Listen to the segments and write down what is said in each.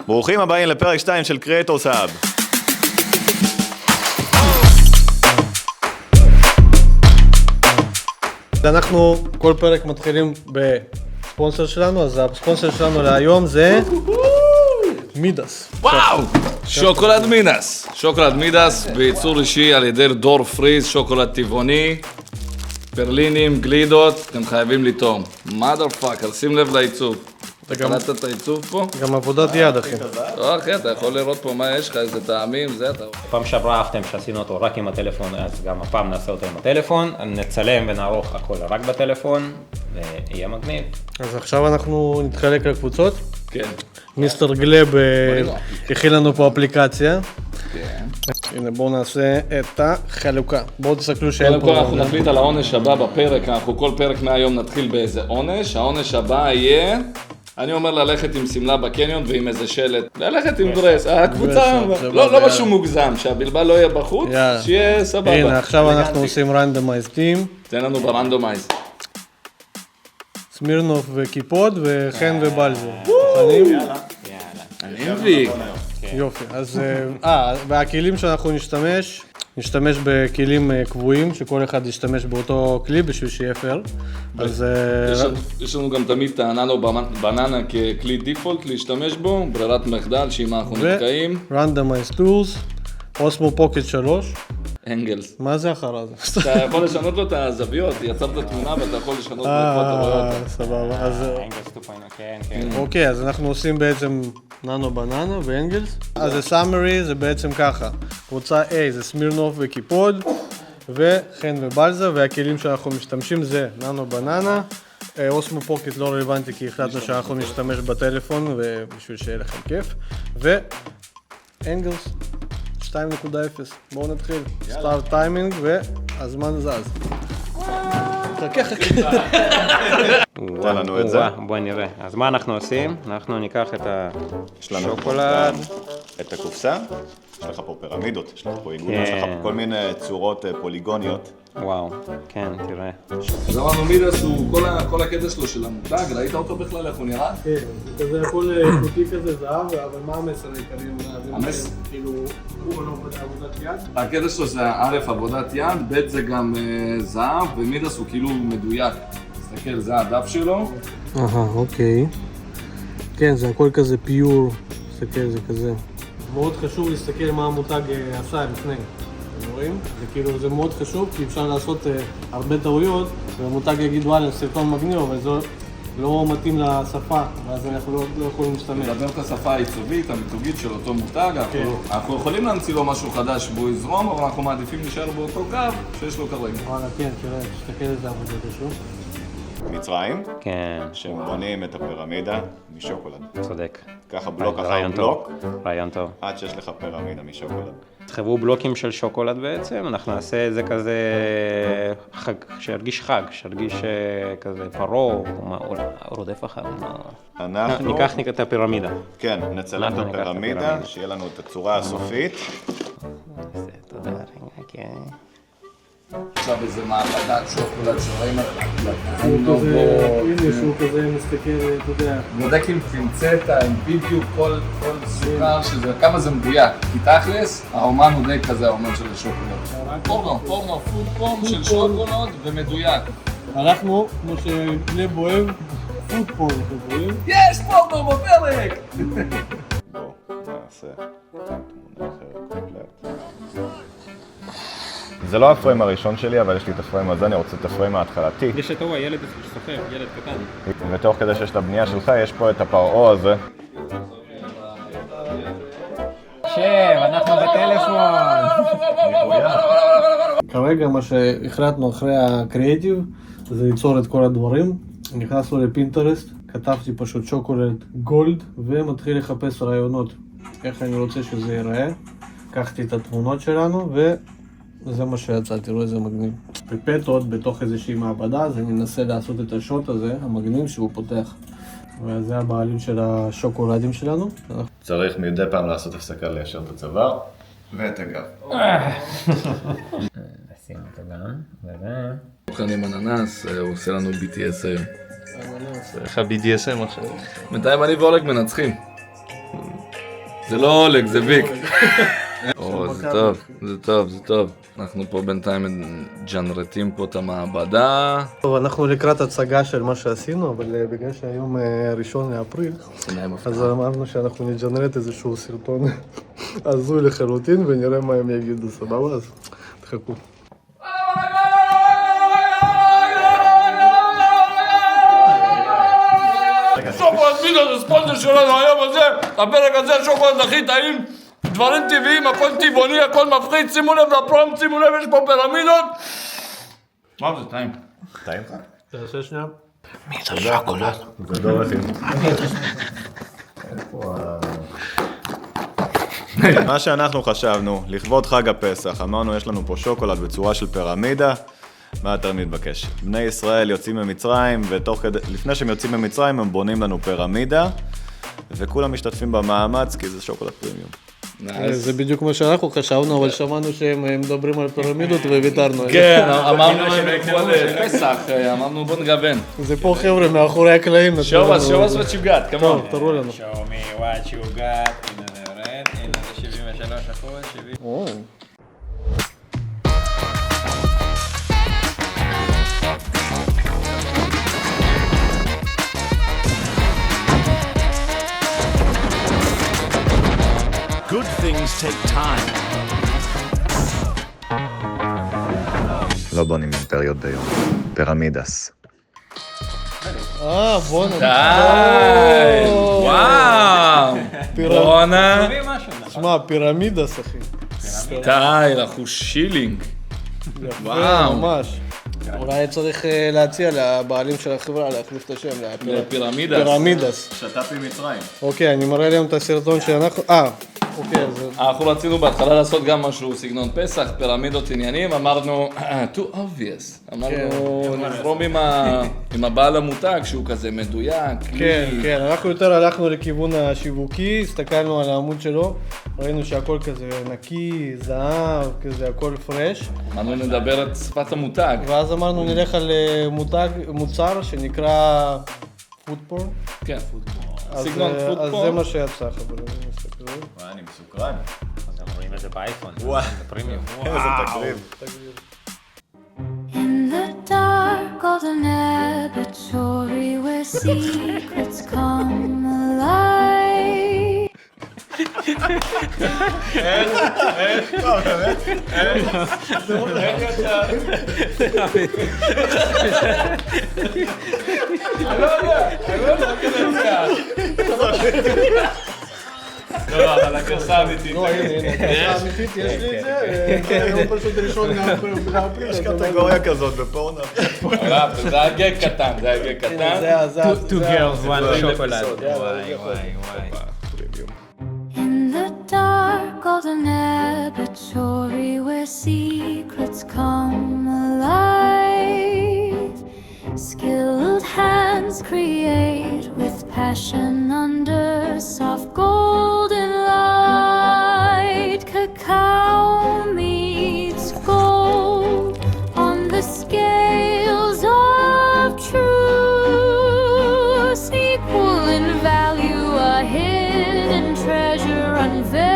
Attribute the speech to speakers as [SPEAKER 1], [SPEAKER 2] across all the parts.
[SPEAKER 1] ברוכים הבאים לפרק 2 של Creators Hub.
[SPEAKER 2] אנחנו כל פרק מתחילים בספונסר שלנו, אז הספונסר שלנו להיום זה מידס.
[SPEAKER 3] וואו! שוקולד מידס. שוקולד מידס בייצור אישי על ידי דור פריז, שוקולד טבעוני, פרלינים, גלידות, אתם חייבים לטעום. mother fucker, שים לב לעיצוב. קלטת את העיצוב פה?
[SPEAKER 2] גם עבודת יד, אחי.
[SPEAKER 3] לא, אחי, אתה יכול לראות פה מה יש לך, איזה טעמים, זה אתה...
[SPEAKER 4] פעם שעברה אהבתם שעשינו אותו רק עם הטלפון, אז גם הפעם נעשה אותו עם הטלפון, נצלם ונערוך הכל רק בטלפון, ויהיה מגניב.
[SPEAKER 2] אז עכשיו אנחנו נתחלק לקבוצות.
[SPEAKER 3] כן.
[SPEAKER 2] מיסטר גלב הכין לנו פה אפליקציה.
[SPEAKER 3] כן.
[SPEAKER 2] הנה בואו נעשה את החלוקה. בואו תסתכלו שאין
[SPEAKER 3] קודם
[SPEAKER 2] פה...
[SPEAKER 3] כל אנחנו נחליט על העונש הבא בפרק, אנחנו כל פרק מהיום נתחיל באיזה עונש, העונש הבא יהיה... אני אומר ללכת עם סמלה בקניון ועם איזה שלט, ללכת עם דרס, הקבוצה, לא משהו מוגזם, שהבלבל לא יהיה בחוץ, שיהיה סבבה.
[SPEAKER 2] הנה, עכשיו אנחנו עושים רנדומייז טים.
[SPEAKER 3] תן לנו ברנדומייז.
[SPEAKER 2] סמירנוף וקיפוד וחן ובלזר. מוכנים?
[SPEAKER 3] אני מביא.
[SPEAKER 2] יופי, אז והכלים שאנחנו נשתמש בכלים קבועים, שכל אחד ישתמש באותו כלי בשביל שיהיה פייר. אז...
[SPEAKER 3] יש לנו גם תמיד את הננו בננה ככלי דיפולט להשתמש בו, ברירת מחדל שעם אנחנו נתקעים.
[SPEAKER 2] Randomized Tools, אוסמו פוקט 3.
[SPEAKER 3] אנגלס.
[SPEAKER 2] מה זה אחר הזה?
[SPEAKER 3] אתה יכול לשנות לו את הזוויות, יצרת תמונה ואתה יכול לשנות לו איפה אתה רואה אותה.
[SPEAKER 2] סבבה, אז...
[SPEAKER 4] אנגלס 2.0, כן, כן.
[SPEAKER 2] אוקיי, אז אנחנו עושים בעצם ננו בננה ואנגלס. אז ה-summary זה בעצם ככה. קבוצה A זה סמירנוף וקיפוד, וחן ובלזה, והכלים שאנחנו משתמשים זה ננו בננה. אוסמו פוקט לא רלוונטי כי החלטנו שאנחנו נשתמש בטלפון ובשביל שיהיה לכם כיף. ואנגלס 2.0. בואו נתחיל. סטארט טיימינג והזמן זז. חכה.
[SPEAKER 1] תן לנו את זה.
[SPEAKER 4] בואי נראה. אז מה אנחנו עושים? אנחנו ניקח את השוקולד.
[SPEAKER 1] את הקופסה. יש לך פה פירמידות, יש לך פה עיגולים, יש לך פה כל מיני צורות פוליגוניות.
[SPEAKER 4] וואו, כן, תראה.
[SPEAKER 3] אז אמרנו מידס הוא כל הקטע שלו של המותג, ראית אותו בכלל איך הוא נראה?
[SPEAKER 2] כן, זה כזה הכל איכותי כזה זהב, אבל מה המסר העיקרי?
[SPEAKER 3] המסר?
[SPEAKER 2] כאילו, הוא לא עבודת יד?
[SPEAKER 3] הקטע שלו זה א' עבודת יד, ב' זה גם זהב, ומידס הוא כאילו מדויק. תסתכל, זה הדף שלו.
[SPEAKER 2] אוקיי. כן, זה הכל כזה פיור, תסתכל, זה כזה. מאוד חשוב להסתכל מה המותג עשה לפני. אתם רואים? זה כאילו, זה מאוד חשוב, כי אפשר לעשות הרבה טעויות, והמותג יגיד, וואלה, סרטון מגניב, אבל זה לא מתאים לשפה, ואז אנחנו לא יכולים להשתמש.
[SPEAKER 3] לדבר את השפה העיצובית, המיתוגית של אותו מותג, אנחנו יכולים להמציא לו משהו חדש והוא יזרום, אבל אנחנו מעדיפים להישאר באותו קו שיש לו כרגע.
[SPEAKER 2] וואלה, כן, תראה, תסתכל איזה עבודה חשוב.
[SPEAKER 1] מצרים,
[SPEAKER 4] כן.
[SPEAKER 1] שהם בונים את הפירמידה משוקולד.
[SPEAKER 4] צודק.
[SPEAKER 1] ככה בלוק אחר
[SPEAKER 4] רעיון
[SPEAKER 1] בלוק,
[SPEAKER 4] טוב. רעיון טוב.
[SPEAKER 1] עד שיש לך פירמידה משוקולד.
[SPEAKER 4] תחברו בלוקים של שוקולד בעצם, אנחנו נעשה את זה כזה חג, שירגיש חג, שירגיש כזה פרו, רודף אחר.
[SPEAKER 1] אנחנו...
[SPEAKER 4] ניקח את הפירמידה.
[SPEAKER 1] כן, נצלם את הפירמידה, שיהיה לנו את הצורה הסופית.
[SPEAKER 4] תודה, כן.
[SPEAKER 3] עכשיו איזה מעבדת שוקולד שרואים
[SPEAKER 2] הנה שהוא כזה מסתכל, אתה יודע.
[SPEAKER 3] בודק עם פינצטה, עם בדיוק כל סוכר שזה, כמה זה מדויק. כי תכלס, האומן הוא די כזה האומן של השוקולד. פורנו, פוד פורם של שוקולד ומדויק.
[SPEAKER 2] אנחנו, כמו שגלב אוהב, פוד פורם, אתם רואים?
[SPEAKER 3] יש פורנו בפרק!
[SPEAKER 1] בואו, נעשה תמונה אחרת קומפלט. זה לא הפריים הראשון שלי, אבל יש לי את הפריים הזה, אני רוצה את הפריים ההתחלתי.
[SPEAKER 4] יש את הוא, הילד שסוחר, ילד קטן.
[SPEAKER 1] ותוך כדי שיש את הבנייה שלך, יש פה את הפרעו הזה.
[SPEAKER 4] אנחנו בטלפון.
[SPEAKER 2] כרגע מה שהחלטנו אחרי הקריאטיב זה ליצור את כל הדברים. נכנסנו לפינטרסט, כתבתי פשוט שוקולד גולד ומתחיל לחפש רעיונות איך אני רוצה שזה ייראה. לקחתי את התמונות שלנו וזה מה שיצא, תראו איזה מגניב. פיפטות בתוך איזושהי מעבדה, אז אני אנסה לעשות את השוט הזה, המגניב שהוא פותח. וזה הבעלים של השוקולדים שלנו.
[SPEAKER 1] צריך מדי פעם לעשות הפסקה ליישר את הצוואר ואת הגב.
[SPEAKER 4] נשים אותו גם, וזה...
[SPEAKER 3] אוכל עם אננס, הוא עושה לנו BTS היום.
[SPEAKER 5] איך ה-BDSM עכשיו?
[SPEAKER 3] בינתיים אני ואולג מנצחים. זה לא אולג, זה ויק. זה טוב, זה טוב, זה טוב. אנחנו פה בינתיים ג'נרטים פה את המעבדה.
[SPEAKER 2] טוב, אנחנו לקראת הצגה של מה שעשינו, אבל בגלל שהיום 1 לאפריל, אז אמרנו שאנחנו נג'נרט איזשהו סרטון הזוי לחלוטין ונראה מה הם יגידו, סבבה? אז תחכו.
[SPEAKER 3] שוקולד מידה זה ספונדר שלנו היום הזה, הפרק הזה שוקולד הכי טעים, דברים טבעיים, הכל טבעוני, הכל מפחיד, שימו לב לפרום, שימו לב, יש פה פירמידות. מה זה טעים?
[SPEAKER 1] טעים לך?
[SPEAKER 2] תעשה שנייה.
[SPEAKER 1] מידה שוקולד. גדול אחי. מה שאנחנו חשבנו, לכבוד חג הפסח, אמרנו יש לנו פה שוקולד בצורה של פירמידה, מה יותר מתבקש? בני ישראל יוצאים ממצרים, לפני שהם יוצאים ממצרים הם בונים לנו פירמידה, וכולם משתתפים במאמץ כי זה שוקולד פרימיום.
[SPEAKER 2] זה בדיוק מה שאנחנו חשבנו, אבל שמענו שהם מדברים על פירמידות וויתרנו.
[SPEAKER 3] כן, אמרנו לכבוד פסח, אמרנו בוא נגוון.
[SPEAKER 2] זה פה חבר'ה מאחורי הקלעים.
[SPEAKER 3] Show us what you got, come on.
[SPEAKER 2] תראו לנו.
[SPEAKER 4] Show me what you got, הנה זה יורד, הנה זה 73%, 70.
[SPEAKER 5] Good things take time.
[SPEAKER 1] לא בונים אימפריות ביום, פירמידס.
[SPEAKER 2] בואנה.
[SPEAKER 3] די, וואו. בואנה.
[SPEAKER 2] שמע, פירמידס אחי.
[SPEAKER 3] די, אנחנו שילינג. וואו.
[SPEAKER 2] ממש. אולי צריך להציע לבעלים של החברה להחליף את השם
[SPEAKER 3] לפירמידס.
[SPEAKER 2] פירמידס.
[SPEAKER 1] שת"פ עם מצרים.
[SPEAKER 2] אוקיי, אני מראה להם את הסרטון שאנחנו... אוקיי, אז...
[SPEAKER 3] אנחנו רצינו בהתחלה לעשות גם משהו סגנון פסח, פירמידות עניינים, אמרנו, too obvious, אמרנו נזרום עם הבעל המותג שהוא כזה מדויק.
[SPEAKER 2] כן, כן, אנחנו יותר הלכנו לכיוון השיווקי, הסתכלנו על העמוד שלו, ראינו שהכל כזה נקי, זהב, כזה הכל פרש.
[SPEAKER 3] אמרנו נדבר את שפת המותג.
[SPEAKER 2] ואז אמרנו נלך על מוצר שנקרא פודפורן.
[SPEAKER 3] כן, פודפורן. סגנון פודפורן.
[SPEAKER 2] אז זה מה שיצא, חברים, נסתכלו.
[SPEAKER 1] וואי, אני מסוקרן.
[SPEAKER 4] אז הם רואים את זה באייפון,
[SPEAKER 1] וואו.
[SPEAKER 4] זה פרימיום.
[SPEAKER 1] איזה תקריב.
[SPEAKER 6] In the dark golden laboratory where secrets come alive.
[SPEAKER 3] לא, אבל הגרסה האמיתית.
[SPEAKER 2] לא, הנה, הגרסה האמיתית, יש לי את זה, זה פשוט ראשון לאפריל.
[SPEAKER 1] יש קטגוריה כזאת בפורנו.
[SPEAKER 3] זה הגג קטן, זה הגג קטן.
[SPEAKER 4] Two girls, one chocolate. וואי, וואי, וואי.
[SPEAKER 6] In the dark golden laboratory where secrets come alive. Skilled hands create with passion under soft golden light. Cacao meets gold on the scales of truth. Equal in value, a hidden treasure unveiled.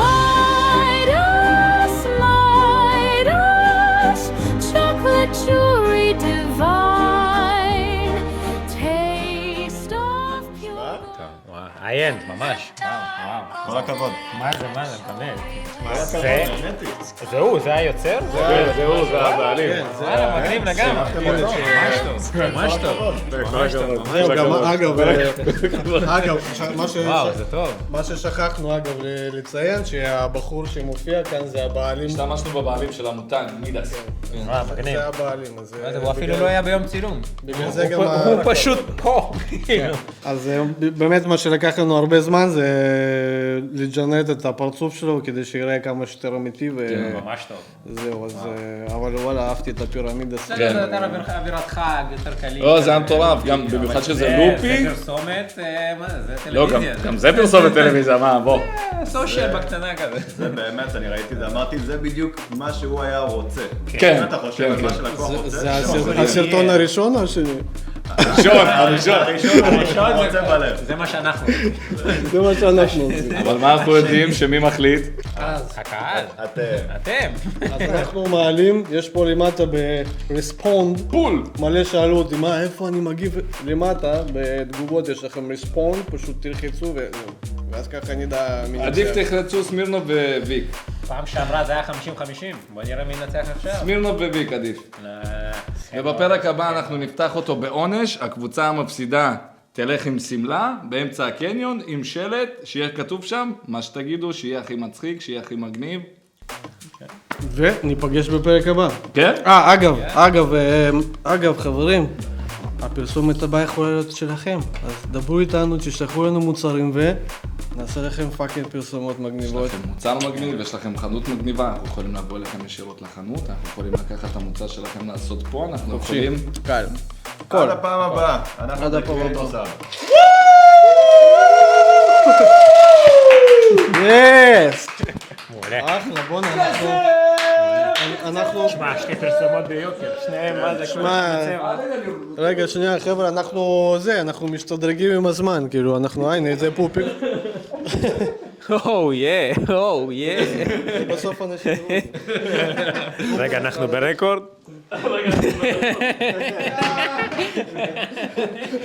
[SPEAKER 6] Midas, Midas, chocolate jewelry divine. Taste of pure.
[SPEAKER 4] היי-אנד, ממש.
[SPEAKER 1] כל הכבוד.
[SPEAKER 4] מה זה, מקבל. זהו, זה היוצר?
[SPEAKER 3] זהו, זה הבעלים.
[SPEAKER 4] וואלה, מגניב לגמרי. ממש טוב.
[SPEAKER 2] זהו, גם אגב,
[SPEAKER 4] וואו, זה טוב.
[SPEAKER 2] מה ששכחנו אגב לציין, שהבחור שמופיע כאן זה הבעלים.
[SPEAKER 3] השתמשנו בבעלים של המותג, מידס.
[SPEAKER 4] וואו, מגניב.
[SPEAKER 2] זה הבעלים, אז...
[SPEAKER 4] הוא אפילו לא היה ביום צילום.
[SPEAKER 2] בגלל זה גם...
[SPEAKER 4] הוא פשוט פה.
[SPEAKER 2] אז באמת מה שלקח לנו הרבה זמן זה לג'נט את הפרצוף שלו כדי שיראה כמה שיותר אמיתי
[SPEAKER 4] ממש טוב.
[SPEAKER 2] זהו, אז... אבל וואלה, אהבתי את הפירמידה.
[SPEAKER 4] זה יותר אווירת חג, יותר קליל.
[SPEAKER 3] לא, זה היה מטורף, גם במיוחד שזה לופי.
[SPEAKER 4] זה פרסומת, מה זה? זה
[SPEAKER 3] לא,
[SPEAKER 4] טלוויזיה.
[SPEAKER 3] גם זה פרסומת טלוויזיה, מה, בוא.
[SPEAKER 4] סושיאל בקטנה כזה.
[SPEAKER 1] זה באמת, אני ראיתי את זה, אמרתי, זה בדיוק מה שהוא היה רוצה.
[SPEAKER 3] כן,
[SPEAKER 1] אם אתה חושב על מה שלקוח רוצה,
[SPEAKER 2] זה הסרטון הראשון או השני?
[SPEAKER 3] הראשון.
[SPEAKER 1] הראשון רוצה בלב.
[SPEAKER 4] זה מה שאנחנו.
[SPEAKER 2] זה מה שאנחנו עושים.
[SPEAKER 3] אבל מה אנחנו יודעים שמי מחליט?
[SPEAKER 4] הקהל.
[SPEAKER 1] אתם.
[SPEAKER 2] אז אנחנו מעלים, יש פה למטה ברספונד,
[SPEAKER 3] פול.
[SPEAKER 2] מלא שאלו אותי, מה, איפה אני מגיב? למטה, בתגובות יש לכם רספונד, פשוט תלחצו ואז ככה נדע מי
[SPEAKER 3] עדיף
[SPEAKER 2] נצח.
[SPEAKER 3] תחרצו סמירנוב וויק.
[SPEAKER 4] פעם שעברה זה היה 50-50, בוא נראה מי ינצח עכשיו.
[SPEAKER 3] סמירנוב וויק עדיף. ובפרק הבא אנחנו נפתח אותו בעונש, הקבוצה המפסידה תלך עם סמלה באמצע הקניון עם שלט שיהיה כתוב שם מה שתגידו, שיהיה הכי מצחיק, שיהיה הכי מגניב.
[SPEAKER 2] וניפגש בפרק הבא.
[SPEAKER 3] כן?
[SPEAKER 2] אגב, חברים, הפרסומת הבאה יכולה להיות שלכם, אז דברו איתנו, תשלחו לנו מוצרים ונעשה לכם פאקינג פרסומות
[SPEAKER 3] יש
[SPEAKER 2] מגניבות.
[SPEAKER 3] לכם מוצר מגניב, יש לכם חנות מגניבה, אנחנו יכולים לבוא אליכם ישירות לחנות, אנחנו יכולים לקחת את המוצר שלכם לעשות פה, אנחנו יכולים...
[SPEAKER 2] קל.
[SPEAKER 1] עד הפעם הבאה. אנחנו
[SPEAKER 2] עד הפעם הבאה.
[SPEAKER 1] בקריאייטור
[SPEAKER 2] יס!
[SPEAKER 4] מעולה.
[SPEAKER 2] אחלה, בוא'נה, אנחנו...
[SPEAKER 4] שמע, שתי פרסומות ביוקר, שניהם מה זה
[SPEAKER 2] שמע, רגע, שנייה, חבר'ה, אנחנו משתדרגים עם הזמן, כאילו, הנה, זה פופי. בסוף אנשים...
[SPEAKER 4] רגע, אנחנו ברקורד?